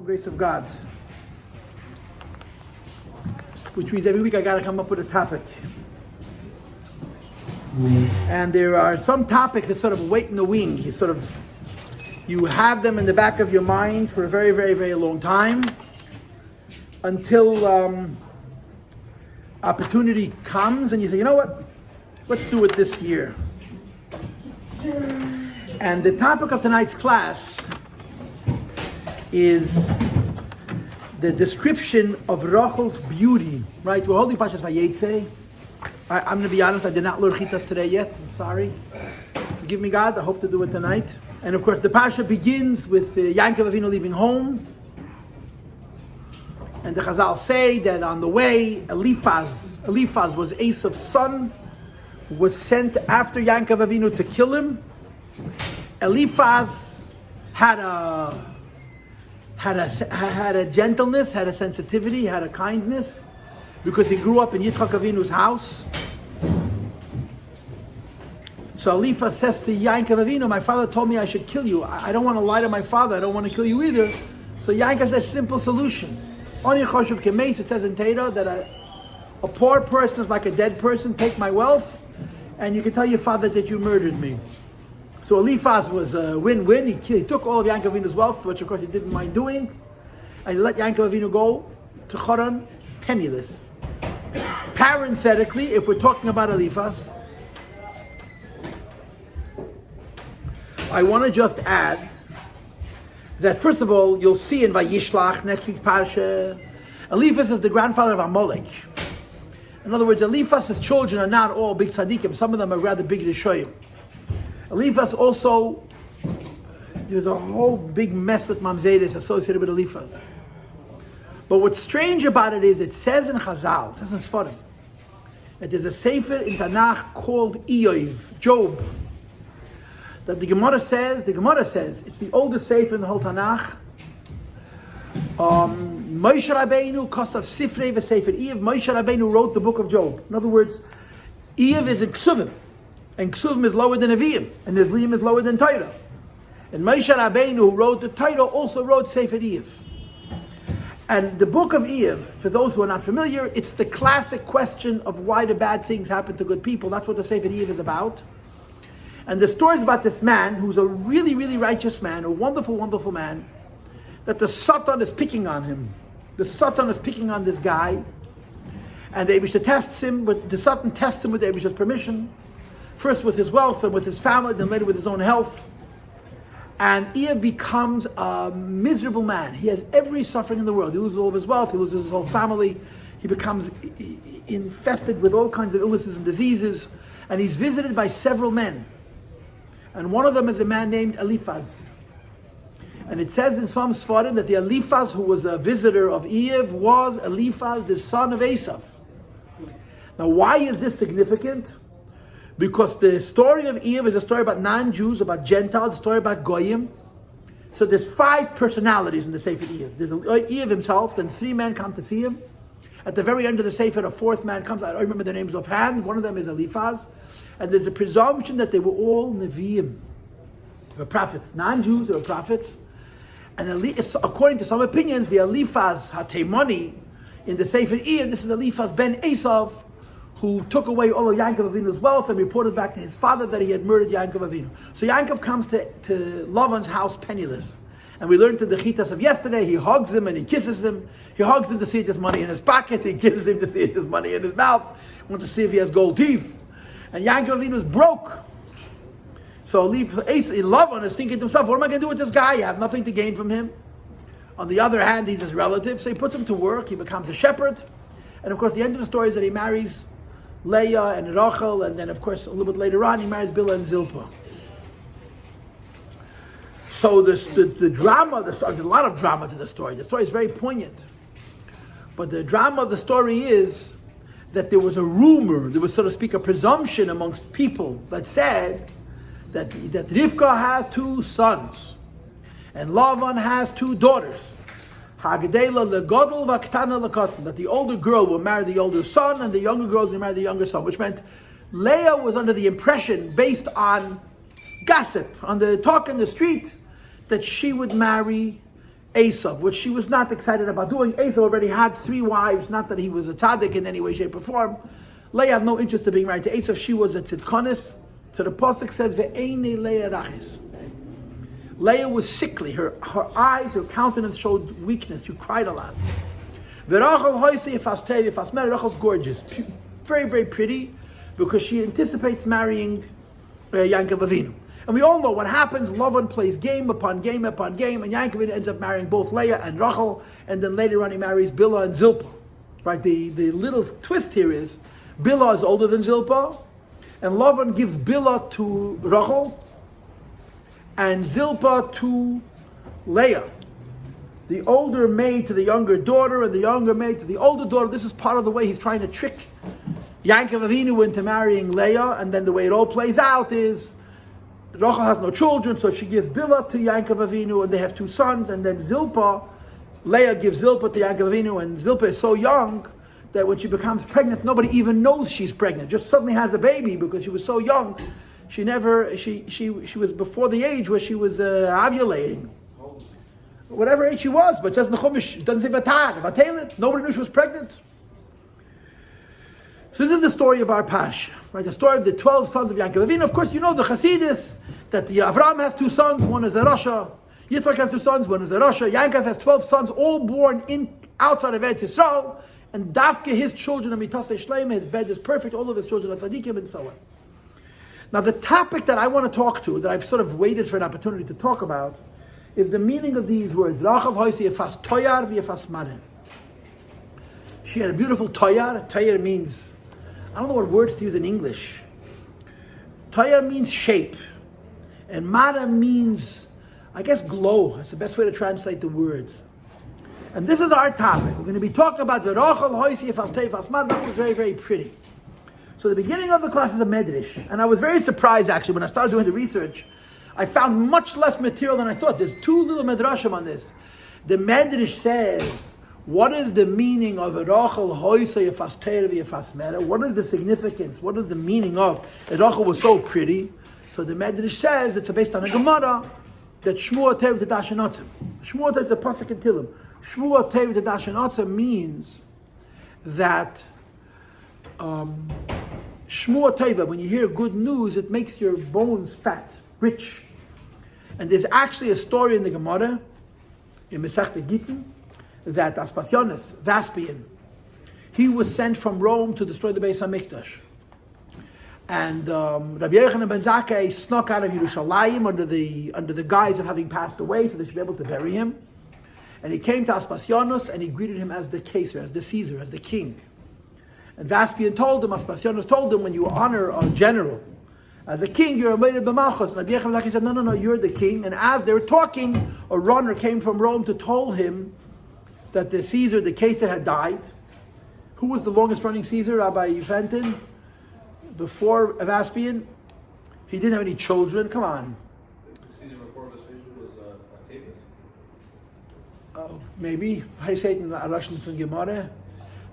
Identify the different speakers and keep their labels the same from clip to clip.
Speaker 1: Grace of God, which means every week I got to come up with a topic. And there are some topics that sort of wait in the wing. You have them in the back of your mind for a very, very, very long time until opportunity comes and you say, you know what, let's do it this year. And the topic of tonight's class is the description of Rochel's beauty, right? We're holding Parshas Vayeitzei. I'm going to be honest, I did not learn Chitas today yet. I'm sorry. Forgive me, God. I hope to do it tonight. And of course, the Parsha begins with Yaakov Avinu leaving home. And the Chazal say that on the way, Eliphaz was Esav's son, was sent after Yaakov Avinu to kill him. Eliphaz had a gentleness, had a sensitivity, had a kindness, because he grew up in Yitzchak Avinu's house. So Eliphaz says to Yaakov Avinu, my father told me I should kill you. I don't want to lie to my father. I don't want to kill you either. So Yaakov says, simple solution. Only Choshev Kemeis, it says in Torah that a poor person is like a dead person. Take my wealth, and you can tell your father that you murdered me. So Eliphaz was a win-win. He took all of Yaakov Avinu's wealth, which of course he didn't mind doing, and he let Yaakov Avinu go to Haran penniless. Parenthetically, if we're talking about Eliphaz, I want to just add that first of all, you'll see in Vayishlach, next week's Parsha, Eliphaz is the grandfather of Amalek. In other words, Eliphaz's children are not all big tzaddikim. Some of them are rather big Rishoyim. Eliphaz also, there's a whole big mess with Mamzedis associated with Eliphaz. But what's strange about it is, it says in Chazal, it says in Sfarim, that there's a sefer in Tanakh called Job, that the Gemara says, it's the oldest sefer in the whole Tanakh. Moshe Rabbeinu, cost of Sifrei v'Sefer Iyov, Moshe Rabbeinu wrote the book of Job. In other words, Iyov is in Ksuvim. And Ksuvim is lower than Nevi'im, and Nevi'im is lower than Torah. And Moshe Rabbeinu, who wrote the Torah, also wrote Sefer Iyov. And the book of Iyov, for those who are not familiar, it's the classic question of why do bad things happen to good people. That's what the Sefer Iyov is about. And the story is about this man, who's a really, really righteous man, a wonderful, wonderful man, that the Satan is picking on him. The Satan is picking on this guy, and the Eibishter tests him, but the Satan tests him with the Eibishter's permission. First with his wealth and with his family, then later with his own health. And Iyov becomes a miserable man. He has every suffering in the world. He loses all of his wealth, he loses his whole family. He becomes infested with all kinds of illnesses and diseases. And he's visited by several men. And one of them is a man named Eliphaz. And it says in some Sfarim that the Eliphaz who was a visitor of Iyov was Eliphaz, the son of Esav. Now why is this significant? Because the story of Iyov is a story about non-Jews, about Gentiles, a story about Goyim. So there's 5 personalities in the Sefer Iyov. There's Iyov himself, then 3 men come to see him. At the very end of the Sefer, a 4th man comes. I don't remember their names offhand. One of them is Eliphaz. And there's a presumption that they were all Nevi'im. They were prophets. Non-Jews, they were prophets. And according to some opinions, the Eliphaz Hatemoni in the Sefer Iyov, this is Eliphaz ben Esav, who took away all of Yaakov Avinu's wealth and reported back to his father that he had murdered Yaakov Avinu. So Yaakov comes to Lavan's house penniless. And we learned in the Chitas of yesterday, he hugs him and he kisses him. He hugs him to see if there's money in his pocket. He kisses him to see if there's money in his mouth. He wants to see if he has gold teeth. And Yaakov Avinu is broke. So Lavan is thinking to himself, what am I going to do with this guy? I have nothing to gain from him. On the other hand, he's his relative. So he puts him to work. He becomes a shepherd. And of course, the end of the story is that he marries Leah and Rochel, and then of course a little bit later on he marries Bilhah and Zilpah. So the drama, there's a lot of drama to the story. The story is very poignant. But the drama of the story is that there was a rumor, there was, so to speak, a presumption amongst people that said that Rivka has 2 sons and Lavan has 2 daughters. That the older girl will marry the older son and the younger girl will marry the younger son, which meant Leah was under the impression, based on gossip, on the talk in the street, that she would marry Esav, which she was not excited about doing. Esav already had 3 wives, not that he was a tzaddik in any way, shape, or form. Leah had no interest in being married to Esav. She was a tzidkonis. So the pasuk says, "Ve'einei Leah rachis." Leah was sickly. Her eyes, her countenance showed weakness. She cried a lot. Rachel's gorgeous, very, very pretty, because she anticipates marrying Yaakov Avinu. And we all know what happens. Lavan plays game upon game upon game, and Yaakov Avinu ends up marrying both Leah and Rochel, and then later on he marries Bilhah and Zilpah. Right? The little twist here is Bilhah is older than Zilpah, and Lavan gives Bilhah to Rochel and Zilpah to Leah. The older maid to the younger daughter, and the younger maid to the older daughter. This is part of the way he's trying to trick Yaakov Avinu into marrying Leah, and then the way it all plays out is Rochel has no children, so she gives Bilhah to Yaakov Avinu, and they have 2 sons, and then Leah gives Zilpah to Yaakov Avinu, and Zilpah is so young that when she becomes pregnant, nobody even knows she's pregnant, just suddenly has a baby because she was so young. She was before the age where she was ovulating. Whatever age she was, but it says in the Chumash, it doesn't say Vataylet. Nobody knew she was pregnant. So this is the story of our Pash, right? The story of the 12 sons of Yaakov Avinu. Of course, you know the Chassidus, that the Avram has 2 sons, one is a Rochel. Yitzchak has 2 sons, one is a Rochel. Yaakov has 12 sons, all born outside of Eretz Yisrael, and Dafke, his children, are Mitasei Shleima, his bed is perfect, all of his children are tzaddikim, and so on. Now the topic that I want to talk to, that I've sort of waited for an opportunity to talk about, is the meaning of these words. She had a beautiful toyar. Toyar means, I don't know what words to use in English. Toyar means shape. And mara means, I guess, glow. That's the best way to translate the words. And this is our topic. We're going to be talking about the Rochel hoisi efas toy efas mara. That was very, very pretty. So the beginning of the class is a medrash. And I was very surprised, actually, when I started doing the research. I found much less material than I thought. There's 2 little medrashim on this. The medrash says, what is the meaning of Rochel hoisei efas teir v'efas mera? What is the significance? What is the meaning of Rochel was so pretty? So the medrash says, it's based on a Gemara, that Shmua teir v'tadashenotzim. Shmua teir is a pasuk in Tilim. Shmua teir v'tadashenotzim means that Shmua teva, when you hear good news, it makes your bones fat, rich. And there's actually a story in the Gemara, in Masechta Gittin, that Aspasionis, Vaspian, he was sent from Rome to destroy the Beis HaMikdash. And Rabbi Yochanan ben Zakkai snuck out of Yerushalayim under the guise of having passed away, so they should be able to bury him. And he came to Aspasionis, and he greeted him as the Caesar, as the Caesar, as the king. And Vaspian told him, Aspasionis told him, when you honor a general as a king, you're a meirid b'malchus. And Rabbi Yochanan ben Zakkai said, no, you're the king. And as they were talking, a runner came from Rome to tell him that the Caesar, the Caesar, had died. Who was the longest running Caesar? Rabbi Fenton? Before Vaspian? He didn't have any children. Come on.
Speaker 2: The Caesar before Vespasian was Octavius?
Speaker 1: Maybe. How do you say it in Russian from Gemara?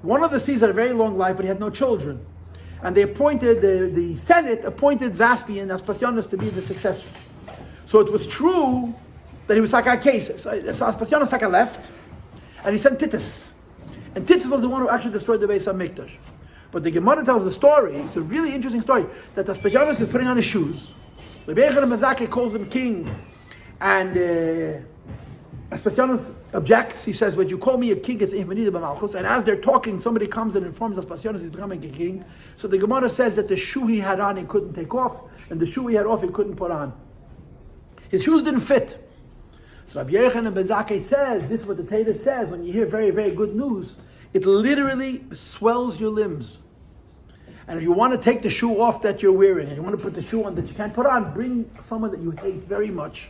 Speaker 1: One of the Caesars had a very long life, but he had no children. And they appointed, the Senate appointed Vaspian, Aspasionis, to be the successor. So it was true that he was like a case. So Aspasionis left, and he sent Titus. And Titus was the one who actually destroyed the Beis HaMikdash. But the Gemara tells the story, it's a really interesting story, that Aspasionis is putting on his shoes. Rabbi Yochanan ben Zakkai calls him king, and Aspasionis objects. He says, when you call me a king, it's Ihmanida b'malchus. And as they're talking, somebody comes and informs Aspasionis he's becoming a king. So the Gemara says that the shoe he had on, he couldn't take off, and the shoe he had off, he couldn't put on. His shoes didn't fit. So Rabbi Yochanan ben Zakkai says, this is what the Torah says, when you hear very, very good news, it literally swells your limbs. And if you want to take the shoe off that you're wearing, and you want to put the shoe on that you can't put on, bring someone that you hate very much.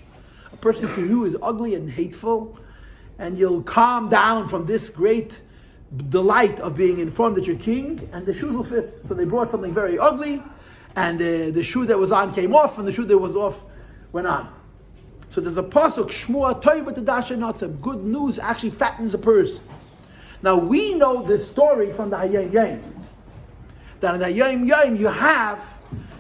Speaker 1: A person to you is ugly and hateful, and you'll calm down from this great delight of being informed that you're king, and the shoes will fit. So they brought something very ugly, and the shoe that was on came off, and the shoe that was off went on. So there's a pasuk, Shmua toiva tadashenotzim. Good news actually fattens a purse. Now we know this story from the Hayom Yom. That in the Hayom Yom you have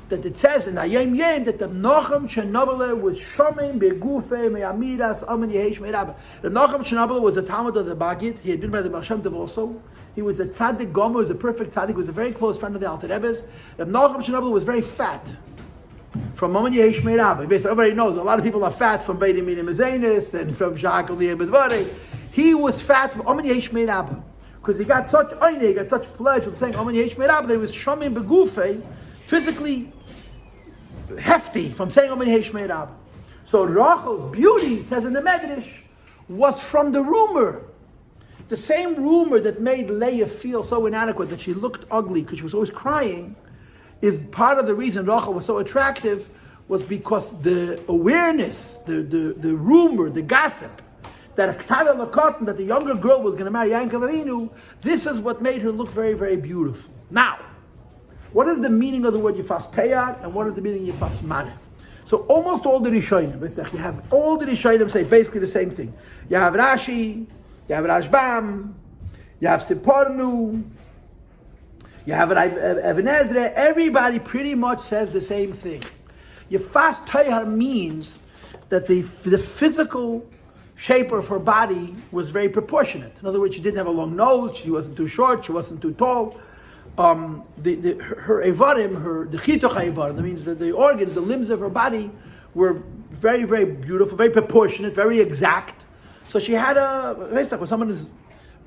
Speaker 1: that it says in Hayom Yom that the Machon was Shomen Begufei Me'amidas Amen Yehesh Me'Rabba. The Machon was a Talmud of the Bagid. He had been by the Baal Shem Tov also. He was a tzaddik gomer, was a perfect tzaddik, was a very close friend of the Alter Rebbe's. The Machon was very fat. From Amen Yehesh Me'Rabba. Basically, everybody knows a lot of people are fat from Beit Minim Zenis and from Shakal Yebedvare. He was fat from Amen Yehesh Me'Rabba. Because he got such oine, he got such pleasure from saying Amen Yehesh Me'Rabba that he was Shomen Begufei, physically hefty from saying Amen Yehesh Me'Rabba. So Rochel's beauty, it says in the Medrash, was from the rumor. The same rumor that made Leah feel so inadequate, that she looked ugly because she was always crying, is part of the reason Rochel was so attractive, was because the awareness, the rumor, the gossip, that that the younger girl was going to marry Yaakov Avinu, this is what made her look very, very beautiful. Now, what is the meaning of the word Yifas Teyar, and what is the meaning of Yifas Mare? So almost all the Rishonim, you have all the Rishonim say basically the same thing. You have Rashi, you have Rashbam, you have Sipornu, you have Even Ezra. Everybody pretty much says the same thing. Yifas Teyar means that the physical shape of her body was very proportionate. In other words, she didn't have a long nose, she wasn't too short, she wasn't too tall. Her evarim, the chitoch evarim, that means that the organs, the limbs of her body were very, very beautiful, very proportionate, very exact. So she had when someone's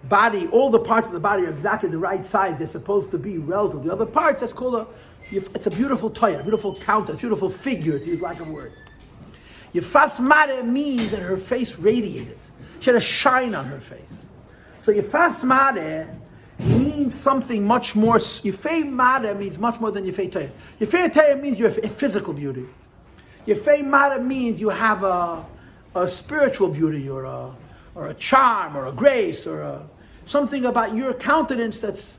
Speaker 1: body, all the parts of the body are exactly the right size they're supposed to be relative to the other parts, that's called it's a beautiful toy, a beautiful counter, a beautiful figure, to use lack of words. Yifas Mare means that her face radiated. She had a shine on her face. So Yifas Mare means something much more. Yifei Mare means much more than Yifei Teyar. Yifei Teyar means you're a physical beauty. Yifei Mare means you have a spiritual beauty, or a charm, or a grace, or something about your countenance that's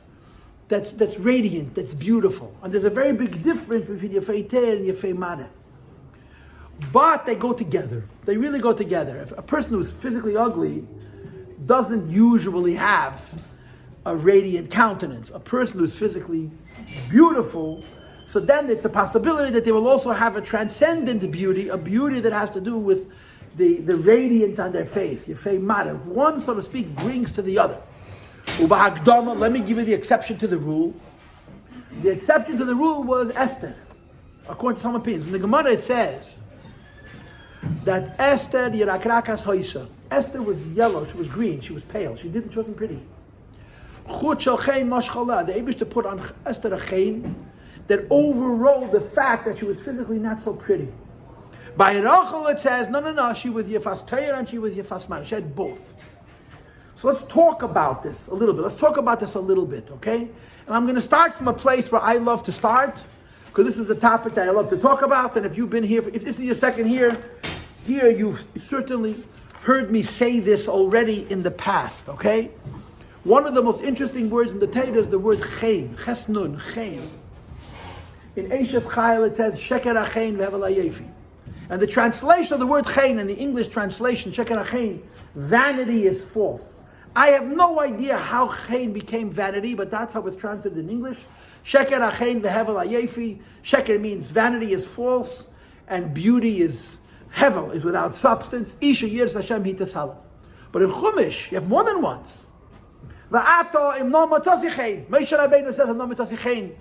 Speaker 1: radiant, that's beautiful. And there's a very big difference between Yifei Teyar and Yifei Mare. But they go together. They really go together. If a person who's physically ugly doesn't usually have a radiant countenance. A person who's physically beautiful, so then it's a possibility that they will also have a transcendent beauty, a beauty that has to do with the radiance on their face. Yefei Mara. One, so to speak, brings to the other. Ubahagdama, let me give you the exception to the rule. The exception to the rule was Esther, according to some opinions. In the Gemara it says that Esther Yerakrakas Hoisa. Esther was yellow, she was green, she was pale, she wasn't pretty. The Abish to put on Esther a chain that overrode the fact that she was physically not so pretty. By Rochel it says, no, she was Yefas Teyar and she was Yefas Mara. She had both. So let's talk about this a little bit. Okay? And I'm going to start from a place where I love to start, because this is a topic that I love to talk about, and if you've been here, if this is your second here, you've certainly heard me say this already in the past, okay? One of the most interesting words in the Torah is the word chein, chesnun, chein. In Eishes Chayil it says, sheker achein ve'evel hayefi. And the translation of the word chein, in the English translation, sheker achein, vanity is false. I have no idea how chein became vanity, but that's how it's translated in English. Sheker achein ve'evel hayefi. Sheker means vanity is false, and beauty is hevel, is without substance. Isha yiras Hashem hitashala. But in Chumash, you have more than once. Va'ato im no matasi chein. Moshe Rabbeinu says im no matasi chein.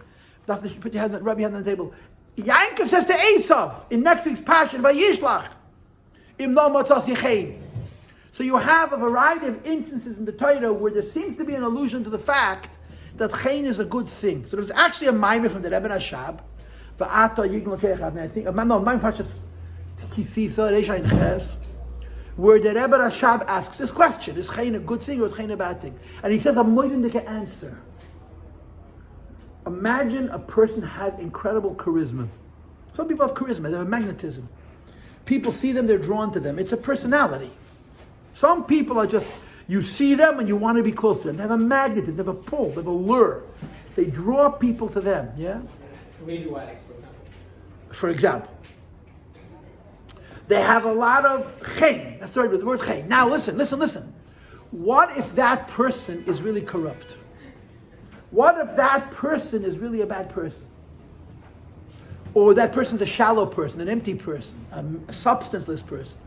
Speaker 1: Put your hands on, rub your hand on the table. Yaakov says to Esav in next week's Parshas, Vayishlach im no matasi chein. So you have a variety of instances in the Torah where there seems to be an allusion to the fact that chein is a good thing. So there's actually a maimer from the Rebbe Rashab. Va'ato yigno techav. I think my Parshas Kisisa Reishain Ches, where the Rebbe Rashab asks this question: is chein a good thing or is chein a bad thing? And he says a moedendike answer. Imagine a person has incredible charisma. Some people have charisma; they have magnetism. People see them; they're drawn to them. It's a personality. Some people are just, you see them and you want to be close to them. They have a magnetism, they have a pull, they have a lure. They draw people to them. Yeah. For example. They have a lot of chein. That's the word chein. Now listen. What if that person is really corrupt? What if that person is really a bad person? or that person's a shallow person, an empty person, a substanceless person.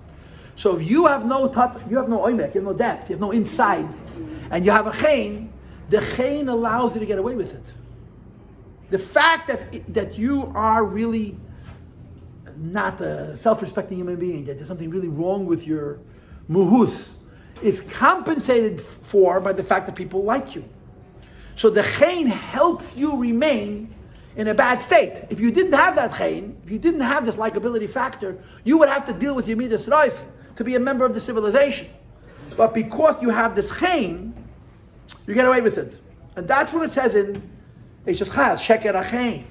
Speaker 1: So if you have no you have no oimek, you have no depth, you have no inside, and you have a chein, the chein allows you to get away with it. The fact that you are really not a self-respecting human being, that there's something really wrong with your muhus, is compensated for by the fact that people like you. So the chein helps you remain in a bad state. If you didn't have that chein, if you didn't have this likability factor, you would have to deal with your midas reis to be a member of the civilization. But because you have this chein, you get away with it. And that's what it says in Inside Chassidus, sheker achein.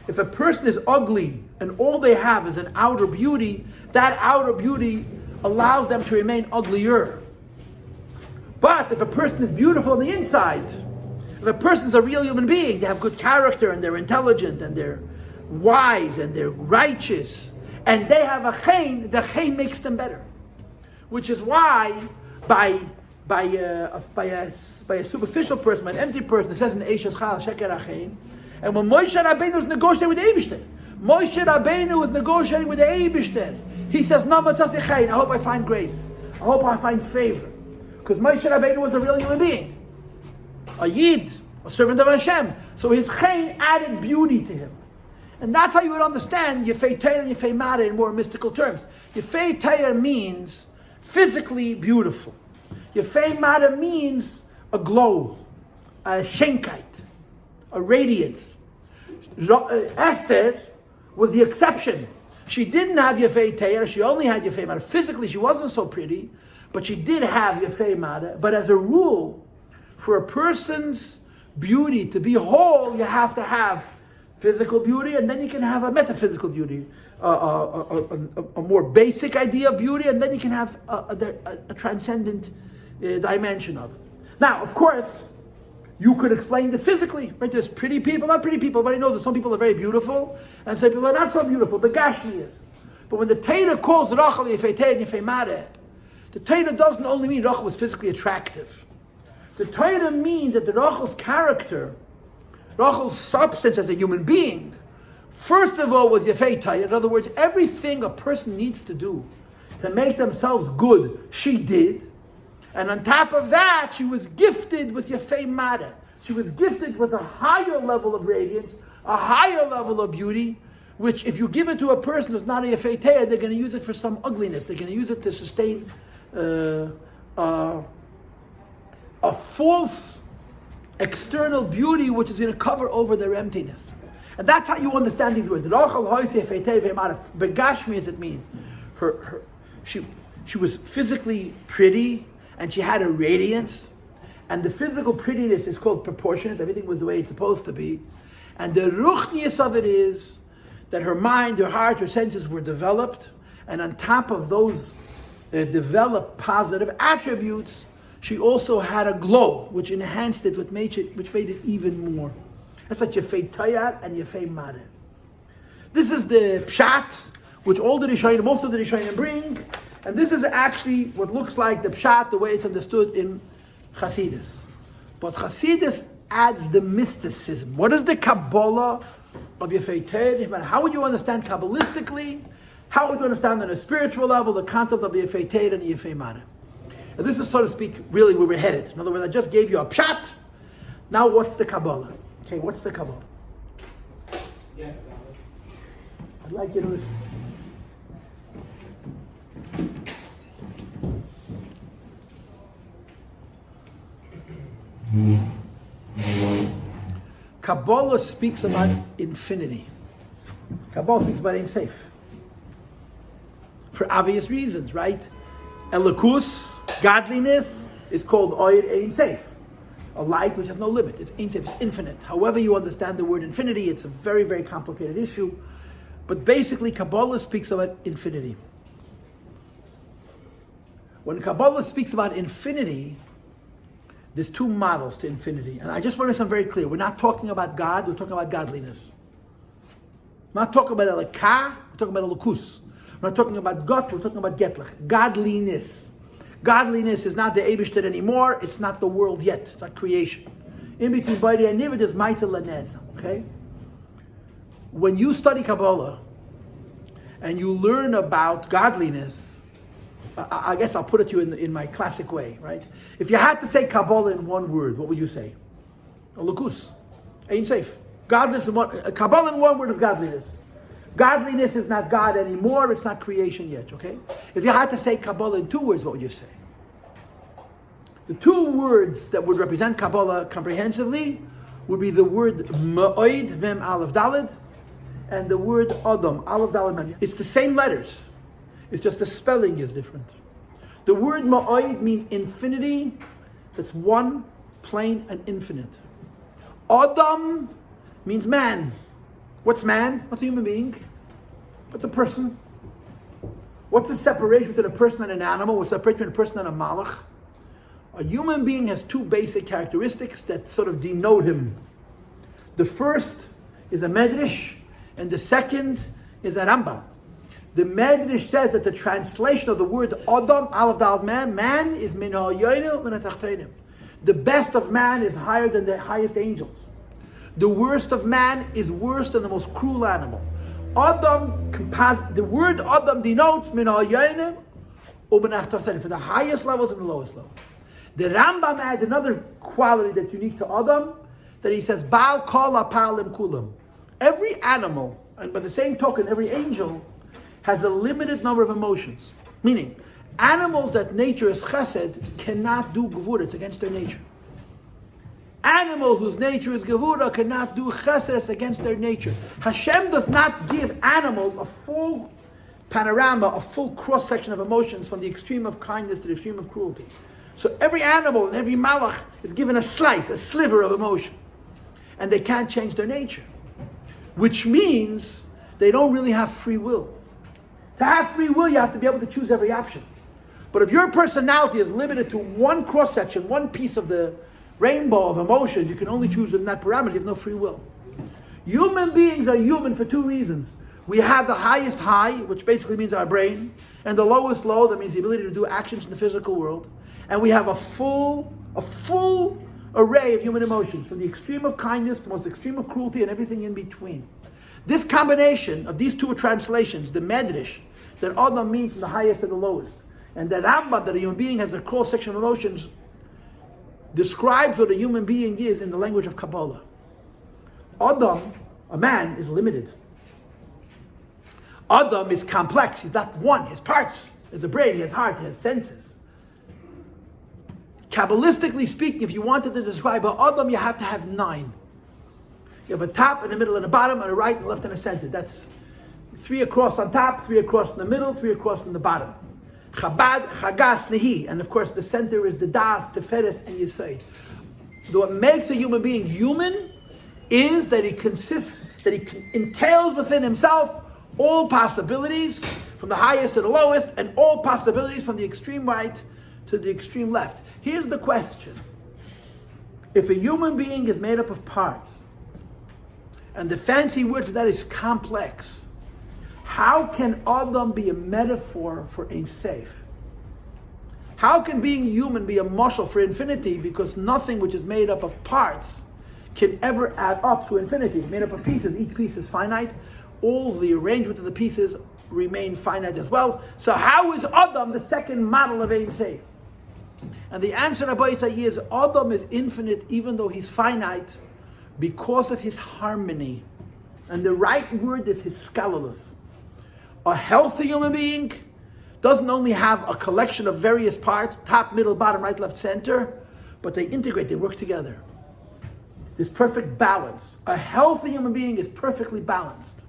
Speaker 1: If a person is ugly and all they have is an outer beauty, that outer beauty allows them to remain uglier. But if a person is beautiful on the inside, if a person is a real human being, they have good character and they're intelligent and they're wise and they're righteous, and they have a chein, the chein makes them better. Which is why by a superficial person, by an empty person, it says in Inside Chassidus, sheker achein. And when Moshe Rabbeinu was negotiating with the Eibishter, Moshe Rabbeinu was negotiating with the Eibishter. He says, I hope I find grace. I hope I find favor. Because Moshe Rabbeinu was a real human being. A Yid, a servant of Hashem. So his chein added beauty to him. And that's how you would understand Yefei Teir and Yefei Mada in more mystical terms. Yefei Teir means physically beautiful. Yefei Mada means a glow, a shenkite, a radiance. Esther was the exception. She didn't have Yefei Teir, she only had Yefei Mada. Physically, she wasn't so pretty, but she did have Yefei Mada. But as a rule, for a person's beauty to be whole, you have to have physical beauty, and then you can have a metaphysical beauty, a more basic idea of beauty, and then you can have a transcendent dimension of it. Now, of course, you could explain this physically, right? There's pretty people, not pretty people, but I know that some people are very beautiful, and some people are not so beautiful, the Gashmias. But when the Torah calls the Rochel Yefei Teir and Yefei Mada, the Torah doesn't only mean Rochel was physically attractive. The Torah means that the Rochel's character, Rochel's substance as a human being, first of all was Yefei Teir. In other words, everything a person needs to do to make themselves good, she did. And on top of that, she was gifted with Yefei Mada. She was gifted with a higher level of radiance, a higher level of beauty, which if you give it to a person who's not a Yefei Teir, they're going to use it for some ugliness. They're going to use it to sustain a false external beauty which is going to cover over their emptiness. And that's how you understand these words. Begashmi, as it means. She was physically pretty, and she had a radiance, and the physical prettiness is called proportionate. Everything was the way it's supposed to be. And the ruchnius of it is that her mind, her heart, her senses were developed, and on top of those developed positive attributes, she also had a glow, which enhanced it, which made it even more. That's like Yefei Teir and Yefei Mada. This is the pshat, which most of the Rishonim bring, and this is actually what looks like the pshat, the way it's understood in Chassidus. But Chassidus adds the mysticism. What is the Kabbalah of Yefei Teir? How would you understand Kabbalistically? How would you understand on a spiritual level the concept of Yefei Teir and Yefei Mada? And this is, so to speak, really where we're headed. In other words, I just gave you a pshat. Now what's the Kabbalah? Okay, what's the Kabbalah?
Speaker 2: Yeah.
Speaker 1: I'd like you to listen. Kabbalah speaks about infinity. Kabbalah speaks about Ein Sof. For obvious reasons, right? Elokus, godliness, is called Oyer Ein Sof. A light which has no limit. It's Ein Sof, it's infinite. However you understand the word infinity, it's a very, very complicated issue. But basically, Kabbalah speaks about infinity. When Kabbalah speaks about infinity, there's two models to infinity. And I just want to make something very clear. We're not talking about God, we're talking about godliness. We're not talking about Elokah, we're talking about Elokus. We're not talking about God, we're talking about Getlach. Godliness. Godliness is not the Eibishter anymore, it's not the world yet, it's not creation. In between Bari and Nivid, there's Maitel and Nezah, okay? when you study Kabbalah and you learn about godliness, I guess I'll put it to you in my classic way, right? If you had to say Kabbalah in one word, what would you say? Lukus. Ain't safe. Godliness in one, Kabbalah in one word is godliness. Godliness is not God anymore, it's not creation yet, okay? If you had to say Kabbalah in two words, what would you say? The two words that would represent Kabbalah comprehensively would be the word Ma'oid, Mem Aleph Daled, and the word Adam, Aleph Daled Mem. It's the same letters, it's just the spelling is different. The word Ma'oid means infinity, that's one, plain, and infinite. Adam means man. What's man? What's a human being? What's a person? What's the separation between a person and an animal? What's the separation between a person and a malach? A human being has two basic characteristics that sort of denote him. The first is a medrash, and the second is a Rambam. The medrash says that the translation of the word Adam, Aleph Daled Mem, man is min ha'yoynu min ha'tachteinim. The best of man is higher than the highest angels. The worst of man is worse than the most cruel animal. The word Adam denotes min ha'yoynu u'min ha'tachteinim, for the highest levels and the lowest levels. The Rambam adds another quality that's unique to Adam, that he says, Baal kol ha'palim kulam. Every animal, and by the same token, every angel, has a limited number of emotions. Meaning, animals that nature is chesed cannot do gevura, it's against their nature. Animals whose nature is gevura cannot do chesed, it's against their nature. Hashem does not give animals a full panorama, a full cross-section of emotions from the extreme of kindness to the extreme of cruelty. So every animal and every malach is given a slice, a sliver of emotion. And they can't change their nature. Which means they don't really have free will. To have free will, you have to be able to choose every option. But if your personality is limited to one cross-section, one piece of the rainbow of emotions, you can only choose within that parameter, you have no free will. Human beings are human for two reasons. We have the highest high, which basically means our brain, and the lowest low, that means the ability to do actions in the physical world. And we have a full array of human emotions, from the extreme of kindness to the most extreme of cruelty and everything in between. This combination of these two translations, the medrash, that Adam means from the highest and the lowest, and that Rambam, that a human being has a cross-section of emotions, describes what a human being is in the language of Kabbalah. Adam, a man, is limited. Adam is complex, he's not one, he has parts. He has a brain, he has heart, he has senses. Kabbalistically speaking, if you wanted to describe an Adam, you have to have 9. You have a top, and a middle, and a bottom, and a right, and a left, and a center. That's 3 across on top, 3 across in the middle, 3 across in the bottom. Chabad, Chagas, Nehi. And of course, the center is the Das, Teferes, and Yesod. What makes a human being human is that he entails within himself all possibilities from the highest to the lowest, and all possibilities from the extreme right to the extreme left. Here's the question. If a human being is made up of parts, and the fancy word for that is complex, how can Adam be a metaphor for Ein Sof? How can being human be a mashal for infinity? Because nothing which is made up of parts can ever add up to infinity. It's made up of pieces. Each piece is finite. All the arrangement of the pieces remain finite as well. So how is Adam the second model of Ein Sof? And the answer to Vayetzei is Adam is infinite even though he's finite because of his harmony. And the right word is his skalalus. A healthy human being doesn't only have a collection of various parts, top, middle, bottom, right, left, center, but they integrate, they work together. There's perfect balance. A healthy human being is perfectly balanced.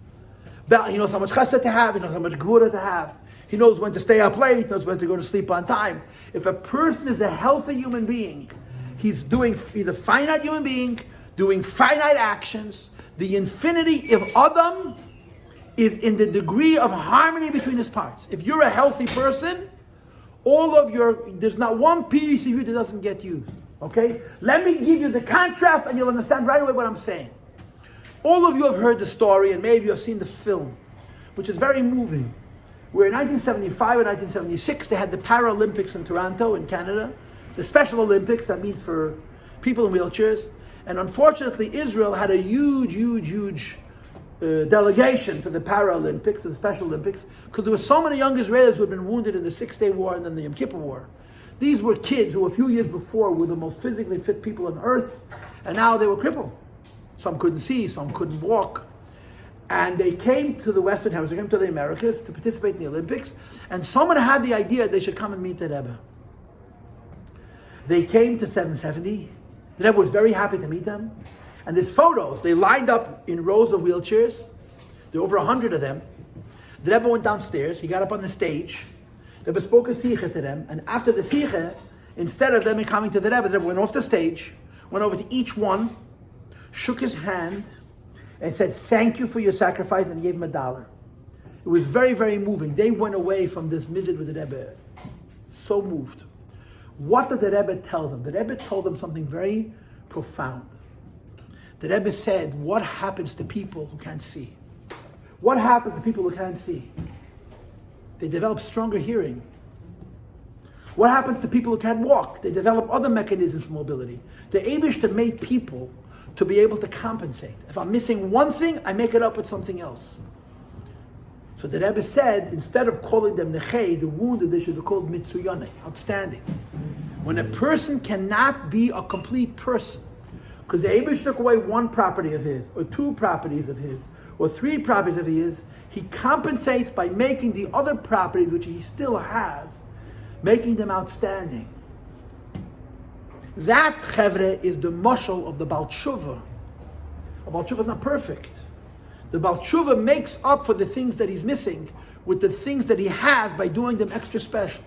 Speaker 1: He knows how much chesed to have, he knows how much gvura to have. He knows when to stay up late, he knows when to go to sleep on time. If a person is a healthy human being, he's a finite human being, doing finite actions. The infinity of Adam is in the degree of harmony between his parts. If you're a healthy person, there's not one piece of you that doesn't get used. Okay? Let me give you the contrast and you'll understand right away what I'm saying. All of you have heard the story and maybe you have seen the film, which is very moving. Where in 1975 and 1976, they had the Paralympics in Toronto, in Canada. The Special Olympics, that means for people in wheelchairs. And unfortunately, Israel had a huge delegation to the Paralympics, the Special Olympics, because there were so many young Israelis who had been wounded in the Six-Day War and then the Yom Kippur War. These were kids who a few years before were the most physically fit people on earth, and now they were crippled. Some couldn't see, some couldn't walk. And they came to the Western Hemisphere, came to the Americas to participate in the Olympics, and someone had the idea they should come and meet the Rebbe. They came to 770. The Rebbe was very happy to meet them. And there's photos. They lined up in rows of wheelchairs. There were over 100 of them. The Rebbe went downstairs. He got up on the stage. The Rebbe spoke a sicha to them. And after the sicha, instead of them coming to the Rebbe went off the stage, went over to each one, shook his hand, and said, "Thank you for your sacrifice," and gave him $1. It was very, very moving. They went away from this visit with the Rebbe so moved. What did the Rebbe tell them? The Rebbe told them something very profound. The Rebbe said, what happens to people who can't see? What happens to people who can't see? They develop stronger hearing. What happens to people who can't walk? They develop other mechanisms for mobility. The Eibishter made people to be able to compensate. If I'm missing one thing, I make it up with something else. So the Rebbe said, instead of calling them nechei, the wounded, they should be called mitzuyane, outstanding. When a person cannot be a complete person, because the Eibush took away one property of his, or two properties of his, or three properties of his, he compensates by making the other properties, which he still has, making them outstanding. That, chevre, is the mashal of the Baal Tshuva. The Baal Tshuva is not perfect. The Baal Tshuva makes up for the things that he's missing with the things that he has by doing them extra special.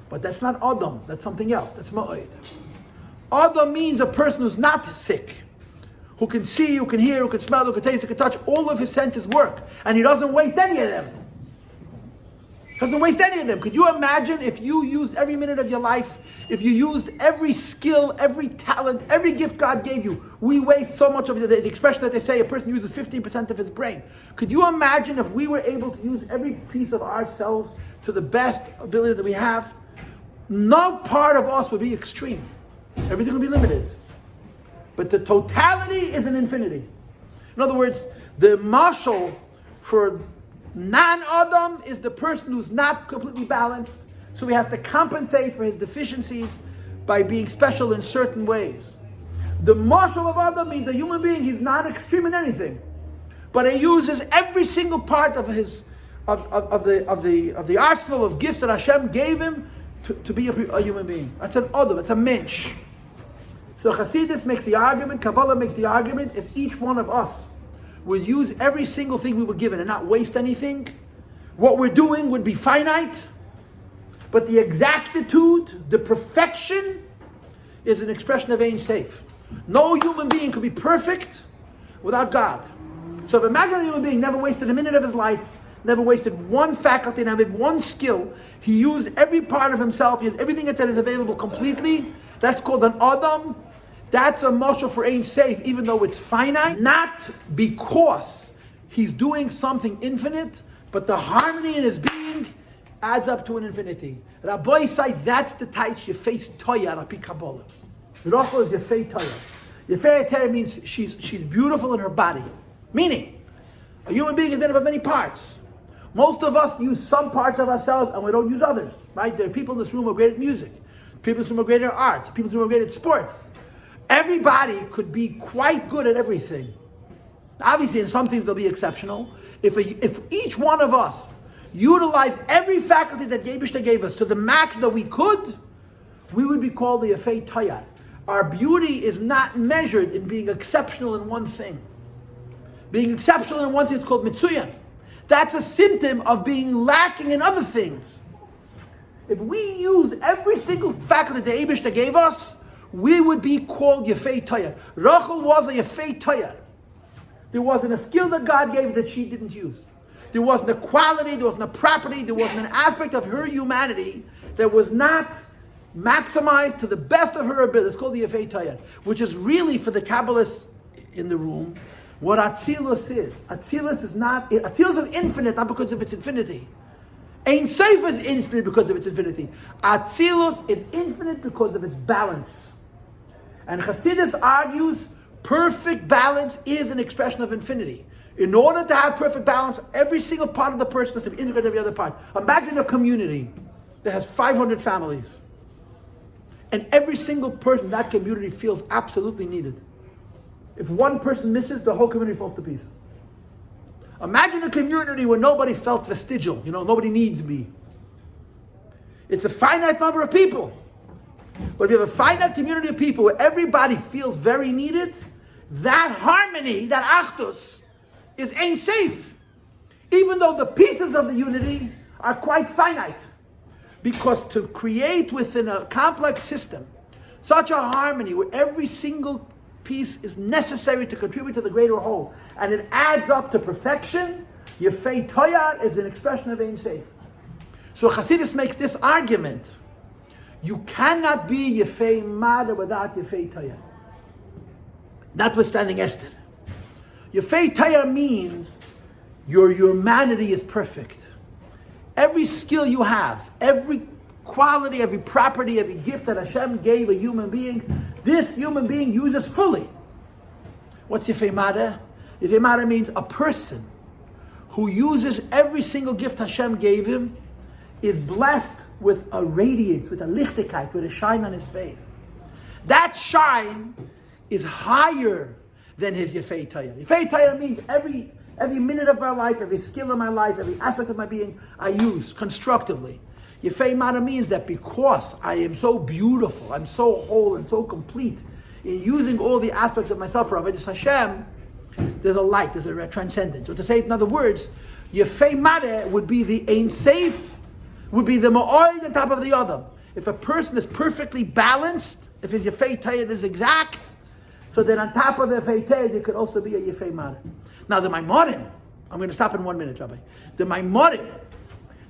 Speaker 1: But that's not Adam, that's something else, that's Ma'od. Adam means a person who's not sick, who can see, who can hear, who can smell, who can taste, who can touch, all of his senses work, and he doesn't waste any of them. Doesn't waste any of them. Could you imagine if you used every minute of your life, if you used every skill, every talent, every gift God gave you? We waste so much of it. The expression that they say, a person uses 15% of his brain. Could you imagine if we were able to use every piece of ourselves to the best ability that we have? No part of us would be extreme. Everything would be limited. But the totality is an infinity. In other words, the mashal for non-Adam is the person who's not completely balanced, so he has to compensate for his deficiencies by being special in certain ways. The mashal of Adam means a human being, he's not extreme in anything, but he uses every single part of his of the arsenal of gifts that Hashem gave him to be a human being. That's an Adam, it's a mensch. So Chassidus makes the argument, Kabbalah makes the argument, if each one of us would use every single thing we were given and not waste anything, what we're doing would be finite, but the exactitude, the perfection, is an expression of Ein Sof. No human being could be perfect without God. So if imagine a human being never wasted a minute of his life, never wasted one faculty, never had one skill, he used every part of himself, he has everything that is available completely, that's called an Adam. That's a mashal for Ein Sof, even though it's finite, not because he's doing something infinite, but the harmony in his being adds up to an infinity. Rabbi say that's the type Yefei Toya, Rapi Kabbalah. Rochel is Yefei Toya. Yefei Toya means she's beautiful in her body. Meaning, a human being is made up of many parts. Most of us use some parts of ourselves and we don't use others, right? There are people in this room who are great at music. People in this room are great at arts. People in this room are great at sports. Everybody could be quite good at everything. Obviously, in some things they'll be exceptional. If each one of us utilized every faculty that Yebishter gave us to the max that we could, we would be called the Yefei Toya. Our beauty is not measured in being exceptional in one thing. Being exceptional in one thing is called mitzuyan. That's a symptom of being lacking in other things. If we use every single faculty that Yebishter gave us, we would be called Yefei Toya. Rochel was a Yefei Toya. There wasn't a skill that God gave that she didn't use. There wasn't a quality, there wasn't a property, there wasn't an aspect of her humanity that was not maximized to the best of her ability. It's called the Yefei Toya, which is really, for the Kabbalists in the room, what Atzilus is. Atzilus is infinite, not because of its infinity. Ein Sof is infinite because of its infinity. Atzilus is infinite because of its balance. And Chassidus argues perfect balance is an expression of infinity. In order to have perfect balance, every single part of the person has to be integrated with the other part. Imagine a community that has 500 families. And every single person in that community feels absolutely needed. If one person misses, the whole community falls to pieces. Imagine a community where nobody felt vestigial, nobody needs me. It's a finite number of people. But if you have a finite community of people where everybody feels very needed, that harmony, that achdus, is ain't safe. Even though the pieces of the unity are quite finite. Because to create within a complex system such a harmony where every single piece is necessary to contribute to the greater whole, and it adds up to perfection, Yefei Toyar is an expression of Ein Seif. So Chassidus makes this argument. You cannot be Yefei Mada without Yefei Toyar. Notwithstanding Esther. Yefei Toyar means your humanity is perfect. Every skill you have, every quality, every property, every gift that Hashem gave a human being, this human being uses fully. What's Yefei Mada? Yefei Mada means a person who uses every single gift Hashem gave him is blessed with a radiance, with a lichtigkeit, with a shine on his face. That shine is higher than his Yefei Toyar. Yefei Toyar means every minute of my life, every skill in my life, every aspect of my being, I use constructively. Yefei Mada means that because I am so beautiful, I'm so whole and so complete in using all the aspects of myself for Avodas Hashem, there's a light, there's a transcendence. So to say it in other words, Yefei Mada would be the Ein Seif, would be the Ma'or on top of the other. If a person is perfectly balanced, if his Yefei Toyar is exact, so then on top of the Yefei Toyar, there could also be a Yefei Mada. Now the Maimorim, I'm going to stop in 1 minute, Rabbi. The Maimorim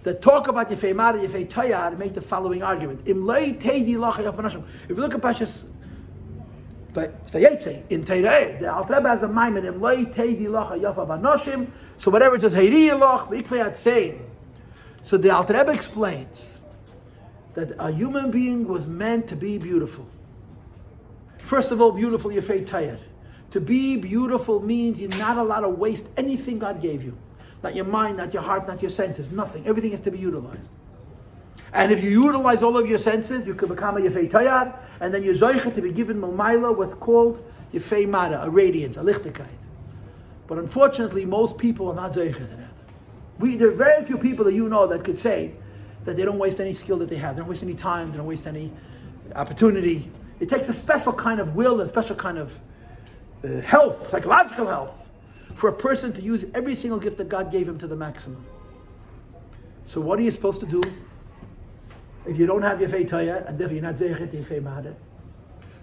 Speaker 1: that talk about Yefei Mada, Yefei Toyar, make the following argument. If you look at Parshas Vayetzei in Teireh, the Alter Rebbe has a Maimon, so whatever it says, Vayeitzei. So the Alter Rebbe explains that a human being was meant to be beautiful. First of all, beautiful Yefei Toyar. To be beautiful means you're not allowed to waste anything God gave you. Not your mind, not your heart, not your senses, nothing. Everything has to be utilized. And if you utilize all of your senses, you can become a Yefei Toyar, and then you're zoicha to be given Milmaila, what's called Yefei Mada, a radiance, a lichtigkeit. But unfortunately, most people are not zoicha to that. There are very few people that you know that could say that they don't waste any skill that they have. They don't waste any time, they don't waste any opportunity. It takes a special kind of will and a special kind of health, psychological health, for a person to use every single gift that God gave him to the maximum. So what are you supposed to do if you don't have Yefei Toyar and therefore you're not zeichet Yefei Mada?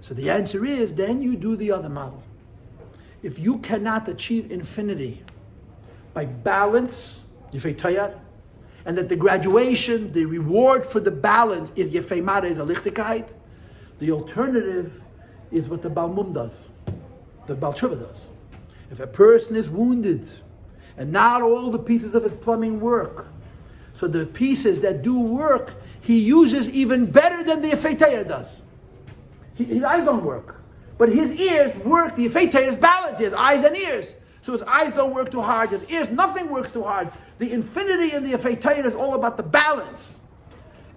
Speaker 1: So the answer is, then you do the other model. If you cannot achieve infinity by balance, Yefei Toyar, and that the graduation, the reward for the balance is Yefei Mada, is a lichtigkeit, the alternative is what the Baal Mum does, the Baal Tshuva does. If a person is wounded and not all the pieces of his plumbing work, so the pieces that do work, he uses even better than the Yefei Toyar does. His eyes don't work, but his ears work. The Yefei Toyar is balanced. He has eyes and ears. So his eyes don't work too hard. His ears, nothing works too hard. The infinity in the Yefei Toyar is all about the balance.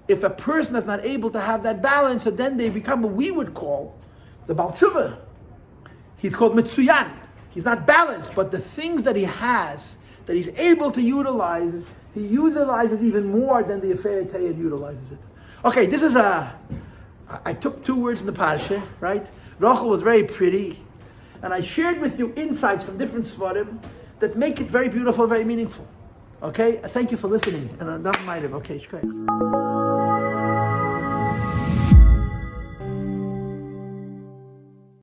Speaker 1: If a person is not able to have that balance, so then they become what we would call the Baal Tshuva. He's called Mitsuyan. He's not balanced, but the things that he has, that he's able to utilize, he utilizes even more than the Yefei Toyar utilizes it. Okay, this is I took 2 words in the Parsha, right? Rochel was very pretty, and I shared with you insights from different svarim that make it very beautiful, very meaningful. Okay? Thank you for listening. And I'm not minded. Okay, shkaya.